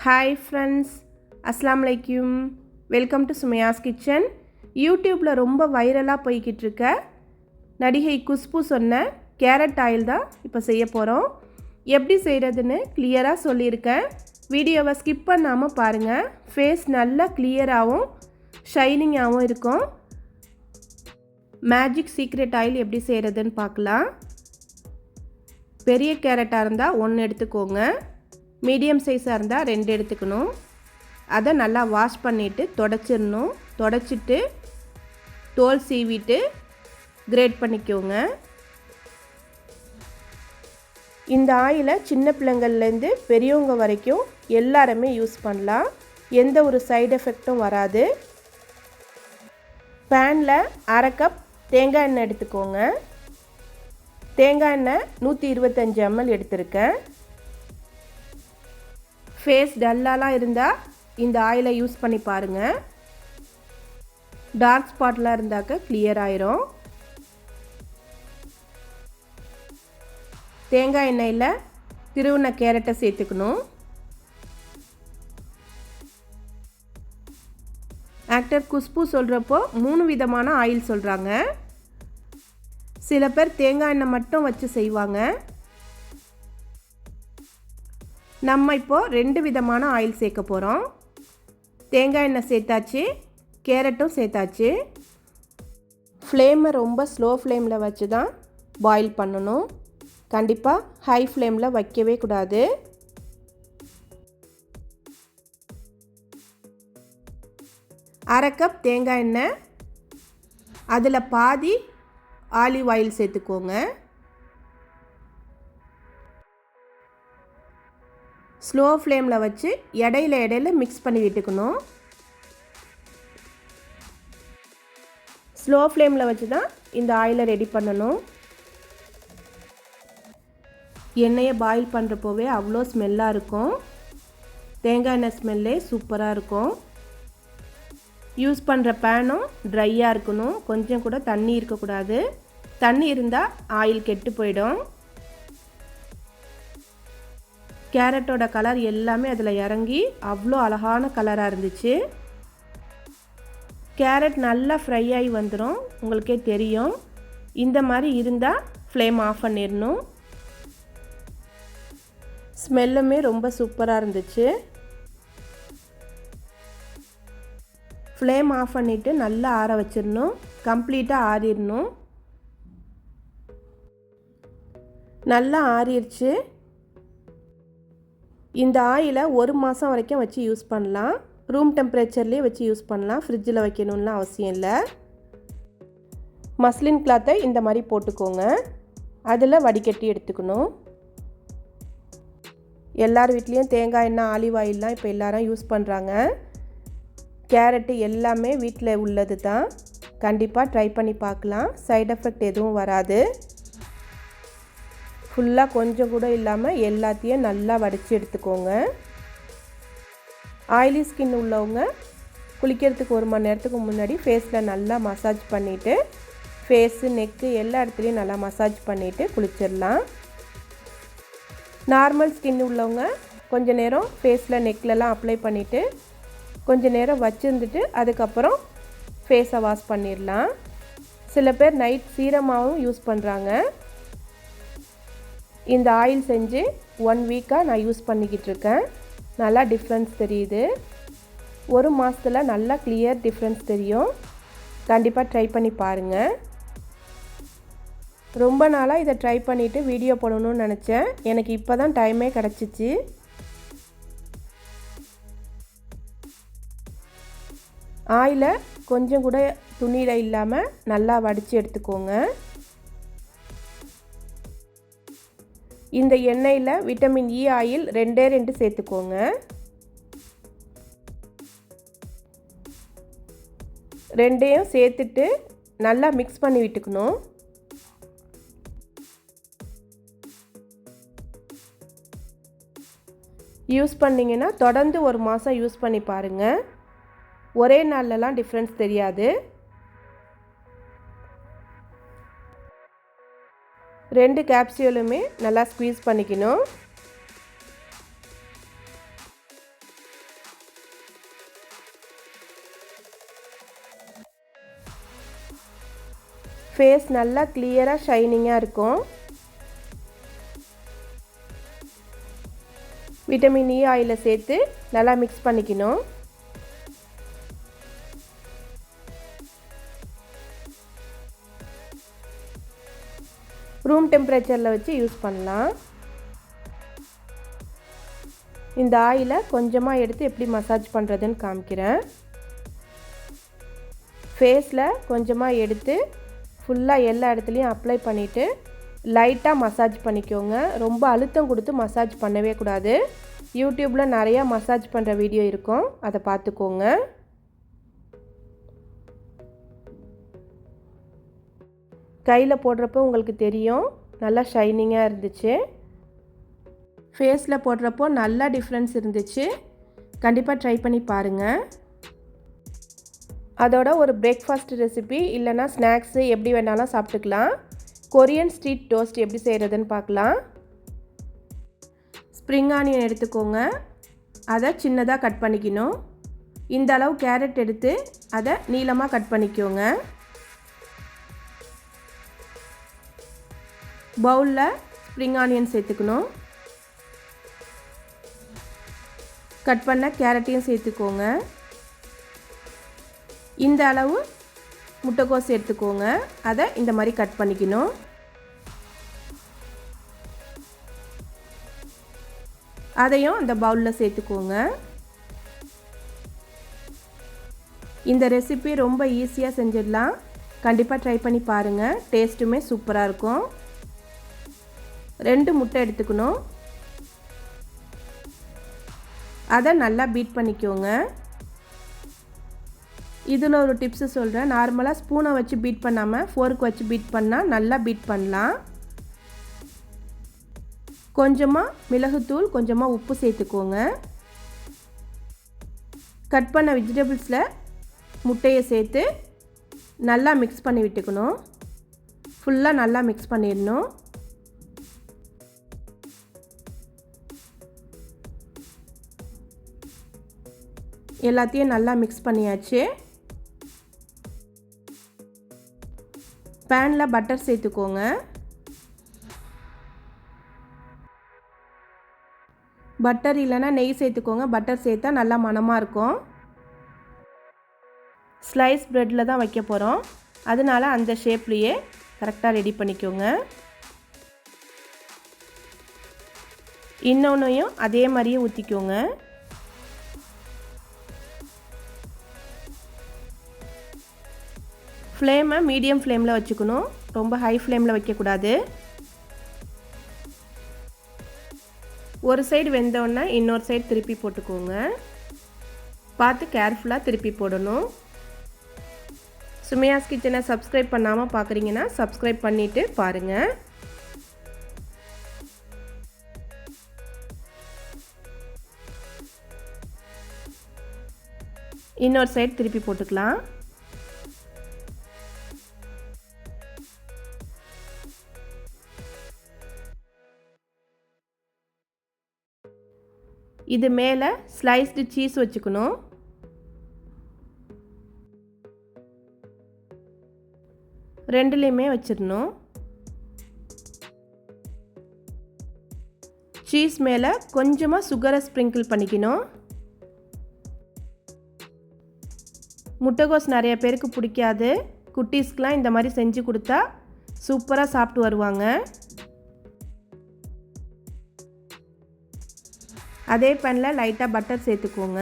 Hi friends, அஸ்ஸலாமு அலைக்கும். Welcome to Sumaiya's kitchen. யூடியூப்பில் ரொம்ப வைரலாக போய்கிட்டு இருக்க நடிகை குஷ்பு சொன்ன கேரட் ஆயில் தான் இப்போ செய்ய போகிறோம். எப்படி செய்கிறதுன்னு கிளியராக சொல்லியிருக்கேன். வீடியோவை ஸ்கிப் பண்ணாமல் பாருங்கள். ஃபேஸ் நல்லா கிளியராகவும் ஷைனிங்காகவும் இருக்கும். மேஜிக் சீக்ரெட் ஆயில் எப்படி செய்கிறதுன்னு பார்க்கலாம். பெரிய கேரட்டாக இருந்தால் 1 எடுத்துக்கோங்க. மீடியம் சைஸாக இருந்தால் 2 எடுத்துக்கணும். அதை நல்லா வாஷ் பண்ணிவிட்டு தொடச்சிடணும். தொடச்சிட்டு தோல் சீவிட்டு கிரேட் பண்ணிக்கோங்க. இந்த ஆயிலை சின்ன பிள்ளைங்கள்லேருந்து பெரியவங்க வரைக்கும் எல்லாருமே யூஸ் பண்ணலாம். எந்த ஒரு சைடு எஃபெக்டும் வராது. பேனில் 1/2 கப் தேங்காய் எண்ணெய் எடுத்துக்கோங்க. தேங்காய் எண்ணெய் 125 ml எடுத்திருக்கேன். ஃபேஸ் டல்லாலாம் இருந்தால் இந்த ஆயிலை யூஸ் பண்ணி பாருங்கள். டார்க் ஸ்பாட்லாம் இருந்தாக்க கிளியர் ஆயிரும். தேங்காய் எண்ணெயில் திருவுன கேரட்டை சேர்த்துக்கணும். ஆக்டர் குஷ்பு சொல்கிறப்போ 3 விதமான ஆயில் சொல்கிறாங்க. சில பேர் தேங்காய் எண்ணெய் மட்டும் வச்சு செய்வாங்க. நம்ம இப்போது 2 விதமான ஆயில் சேர்க்க போகிறோம். தேங்காய் எண்ணெய் சேர்த்தாச்சு, கேரட்டும் சேர்த்தாச்சு. ஃப்ளேமை ரொம்ப ஸ்லோ ஃப்ளேமில் வச்சு தான் பாயில் பண்ணணும். கண்டிப்பாக ஹை ஃப்ளேமில் வைக்கவே கூடாது. அரை கப் தேங்காய் எண்ணெய், அதில் பாதி ஆலிவ் ஆயில் சேர்த்துக்கோங்க. ஸ்லோ ஃப்ளேமில் வச்சு இடையில மிக்ஸ் பண்ணி விட்டுக்கணும். ஸ்லோ ஃப்ளேமில் வச்சு தான் இந்த ஆயிலை ரெடி பண்ணணும். எண்ணெயை பாயில் பண்ணுறப்போவே அவ்வளோ ஸ்மெல்லாக இருக்கும். தேங்காய் எண்ணெய் ஸ்மெல்லே சூப்பராக இருக்கும். யூஸ் பண்ணுற பேனும் ட்ரையாக இருக்கணும். கொஞ்சம் கூட தண்ணி இருக்கக்கூடாது. தண்ணி இருந்தால் ஆயில் கெட்டு போயிடும். கேரட்டோட கலர் எல்லாமே அதில் இறங்கி அவ்வளோ அழகான கலராக இருந்துச்சு. கேரட் நல்லா ஃப்ரை ஆகி வந்துடும், உங்களுக்கே தெரியும். இந்த மாதிரி இருந்தால் ஃப்ளேம் ஆஃப் பண்ணிடணும். ஸ்மெல்லுமே ரொம்ப சூப்பராக இருந்துச்சு. ஃப்ளேம் ஆஃப் பண்ணிவிட்டு நல்லா ஆற வச்சிடணும். கம்ப்ளீட்டாக ஆறிடணும். நல்லா ஆறிடுச்சு. இந்த ஆயிலை 1 மாதம் வரைக்கும் வச்சு யூஸ் பண்ணலாம். ரூம் டெம்பரேச்சர்லேயே வச்சு யூஸ் பண்ணலாம். ஃப்ரிட்ஜில் வைக்கணும்லாம் அவசியம் இல்லை. மஸ்லின் கிளாத்தை இந்த மாதிரி போட்டுக்கோங்க. அதில் வடிகட்டி எடுத்துக்கணும். எல்லார் வீட்லேயும் தேங்காய் எண்ணெய் ஆலிவ் ஆயிலெலாம் இப்போ எல்லாரும் யூஸ் பண்ணுறாங்க. கேரட்டு எல்லாமே வீட்டில் உள்ளது தான். கண்டிப்பாக ட்ரை பண்ணி பார்க்கலாம். சைடு எஃபெக்ட் எதுவும் வராது. ஃபுல்லாக கொஞ்சம் கூட இல்லாமல் எல்லாத்தையும் நல்லா வடித்து எடுத்துக்கோங்க. ஆயிலி ஸ்கின் உள்ளவங்க குளிக்கிறதுக்கு 1 மணி நேரத்துக்கு முன்னாடி ஃபேஸில் நல்லா மசாஜ் பண்ணிவிட்டு ஃபேஸு நெக்கு எல்லா இடத்துலையும் நல்லா மசாஜ் பண்ணிவிட்டு குளிச்சிடலாம். நார்மல் ஸ்கின் உள்ளவங்க கொஞ்சம் நேரம் ஃபேஸில் நெக்லலாம் அப்ளை பண்ணிவிட்டு கொஞ்சம் நேரம் வச்சுருந்துட்டு அதுக்கப்புறம் ஃபேஸை வாஷ் பண்ணிடலாம். சில பேர் நைட் சீரமாகவும் யூஸ் பண்ணுறாங்க. இந்த ஆயில் செஞ்சு 1 வீக்காக நான் யூஸ் பண்ணிக்கிட்டு இருக்கேன். நல்லா டிஃப்ரென்ஸ் தெரியுது. 1 மாதத்தில் நல்லா கிளியர் டிஃப்ரென்ஸ் தெரியும். கண்டிப்பாக ட்ரை பண்ணி பாருங்கள். ரொம்ப நாளாக இதை ட்ரை பண்ணிவிட்டு வீடியோ போடணும்னு நினச்சேன். எனக்கு இப்போ தான் டைமே கிடச்சிச்சு. ஆயிலை கொஞ்சம் கூட துணியில் இல்லாமல் நல்லா வடித்து எடுத்துக்கோங்க. இந்த எண்ணெயில் விட்டமின் இ ஆயில் 2 சேர்த்துக்கோங்க. 2 சேர்த்துட்டு நல்லா மிக்ஸ் பண்ணி விட்டுக்கணும். யூஸ் பண்ணிங்கன்னா தொடர்ந்து 1 மாதம் யூஸ் பண்ணி பாருங்கள். ஒரே நாள்லலாம் டிஃப்ரென்ஸ் தெரியாது. 2 கேப்சியூலுமே நல்லா ஸ்குவீஸ் பண்ணிக்கணும். ஃபேஸ் நல்லா கிளியராக ஷைனிங்காக இருக்கும். விட்டமின் இ ஆயிலை சேர்த்து நல்லா மிக்ஸ் பண்ணிக்கணும். ரூம் டெம்பரேச்சரில் வச்சு யூஸ் பண்ணலாம். இந்த ஆயிலை கொஞ்சமாக எடுத்து எப்படி மசாஜ் பண்ணுறதுன்னு காமிக்கிறேன். ஃபேஸில் கொஞ்சமாக எடுத்து ஃபுல்லாக எல்லா இடத்துலையும் அப்ளை பண்ணிவிட்டு லைட்டாக மசாஜ் பண்ணிக்கோங்க. ரொம்ப அழுத்தம் கொடுத்து மசாஜ் பண்ணவே கூடாது. யூடியூப்பில் நிறையா மசாஜ் பண்ணுற வீடியோ இருக்கும், அதை பார்த்துக்கோங்க. கையில் போடுறப்போ உங்களுக்கு தெரியும் நல்லா ஷைனிங்காக இருந்துச்சு. ஃபேஸில் போடுறப்போ நல்லா டிஃப்ரென்ஸ் இருந்துச்சு. கண்டிப்பாக ட்ரை பண்ணி பாருங்கள். அதோட ஒரு பிரேக்ஃபாஸ்ட் ரெசிபி இல்லைனா ஸ்நாக்ஸு எப்படி வேணாலும் சாப்பிட்டுக்கலாம். கொரியன் ஸ்ட்ரீட் டோஸ்ட் எப்படி செய்கிறதுன்னு பார்க்கலாம். ஸ்ப்ரிங் ஆனியன் எடுத்துக்கோங்க. அதை சின்னதாக கட் பண்ணிக்கணும். இந்த அளவு கேரட் எடுத்து அதை நீளமாக கட் பண்ணிக்கோங்க. பவுலில் ஸ்ப்ரிங் ஆனியன் சேர்த்துக்கணும். கட் பண்ண கேரட்டையும் சேர்த்துக்கோங்க. இந்த அளவு முட்டைக்கோஸ் எடுத்துக்கோங்க. அதை இந்த மாதிரி கட் பண்ணிக்கணும். அதையும் அந்த பவுலில் சேர்த்துக்கோங்க. இந்த ரெசிபி ரொம்ப ஈஸியாக செஞ்சிடலாம். கண்டிப்பாக ட்ரை பண்ணி பாருங்கள். டேஸ்ட்டுமே சூப்பராக இருக்கும். 2 முட்டை எடுத்துக்கணும். அதை நல்லா பீட் பண்ணிக்கோங்க. இதில் ஒரு டிப்ஸு சொல்கிறேன். நார்மலாக ஸ்பூனை வச்சு பீட் பண்ணாமல் ஃபோர்க் வச்சு பீட் பண்ணால் நல்லா பீட் பண்ணலாம். கொஞ்சமாக மிளகுத்தூள், கொஞ்சமாக உப்பு சேர்த்துக்கோங்க. கட் பண்ண வெஜிடபிள்ஸில் முட்டையை சேர்த்து நல்லா மிக்ஸ் பண்ணி விட்டுக்கணும். ஃபுல்லாக நல்லா மிக்ஸ் பண்ணிடணும். எல்லாத்தையும் நல்லா மிக்ஸ் பண்ணியாச்சு. பேனில் பட்டர் சேர்த்துக்கோங்க. பட்டர் இல்லைன்னா நெய் சேர்த்துக்கோங்க. பட்டர் சேர்த்தா நல்லா மணமாக இருக்கும். ஸ்லைஸ் ப்ரெட்டில் தான் வைக்க போகிறோம், அதனால் அந்த ஷேப்லேயே கரெக்டாக ரெடி பண்ணிக்கோங்க. இன்னொன்றையும் அதே மாதிரியே ஊற்றிக்கோங்க. ஃப்ளேமை மீடியம் ஃப்ளேமில் வச்சுக்கணும். ரொம்ப ஹை ஃப்ளேமில் வைக்கக்கூடாது. ஒரு சைடு வெந்தோடனே இன்னொரு சைடு திருப்பி போட்டுக்கோங்க. பார்த்து கேர்ஃபுல்லாக திருப்பி போடணும். சுமையாஸ் கிச்சனை சப்ஸ்கிரைப் பண்ணாமல் பார்க்குறீங்கன்னா சப்ஸ்கிரைப் பண்ணிவிட்டு பாருங்கள். இன்னொரு சைடு திருப்பி போட்டுக்கலாம். இது மேலே ஸ்லைஸ்டு சீஸ் வச்சுக்கணும். ரெண்டுலேயுமே வச்சிடணும். சீஸ் மேலே கொஞ்சமாக சுகரை ஸ்ப்ரிங்கிள் பண்ணிக்கணும். முட்டைகோஸ் நிறைய பேருக்கு பிடிக்காது. குட்டீஸ்க்கெலாம் இந்த மாதிரி செஞ்சு கொடுத்தா சூப்பராக சாப்பிட்டு வருவாங்க. அதே பேனில் லைட்டாக பட்டர் சேர்த்துக்கோங்க.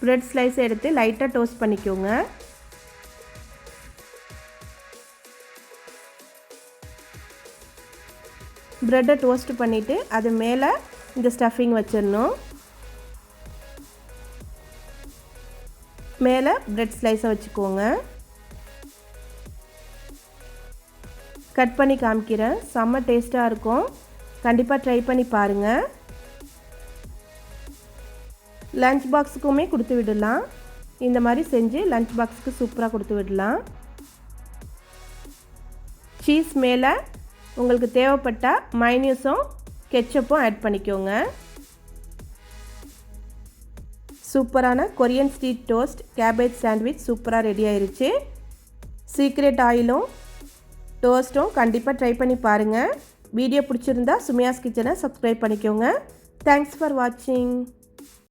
பிரெட் ஸ்லைஸ் எடுத்து லைட்டாக டோஸ்ட் பண்ணிக்கோங்க. ப்ரெட்டை டோஸ்ட் பண்ணிவிட்டு அது மேலே இந்த ஸ்டஃபிங் வச்சிடணும். மேலே பிரெட் ஸ்லைஸை வச்சுக்கோங்க. கட் பண்ணி காமிக்கிறேன். செம்ம டேஸ்ட்டாக இருக்கும். கண்டிப்பாக ட்ரை பண்ணி பாருங்கள். லஞ்ச் பாக்ஸுக்குமே கொடுத்து விடலாம். இந்த மாதிரி செஞ்சு லஞ்ச் பாக்ஸுக்கு சூப்பராக கொடுத்து விடலாம். சீஸ் மேலே உங்களுக்கு தேவைப்பட்டால் மைனஸும் கெச்சப்பும் ஆட் பண்ணிக்கோங்க. சூப்பரான Korean street toast cabbage sandwich சூப்பராக ரெடி ஆயிருச்சு. சீக்ரெட் ஆயிலும் டோஸ்ட்டும் கண்டிப்பாக ட்ரை பண்ணி பாருங்கள். வீடியோ பிடிச்சிருந்தா சுமையாஸ் கிச்சனை சப்ஸ்கிரைப் பண்ணிக்கோங்க. தேங்க்ஸ் ஃபார் வாட்சிங்.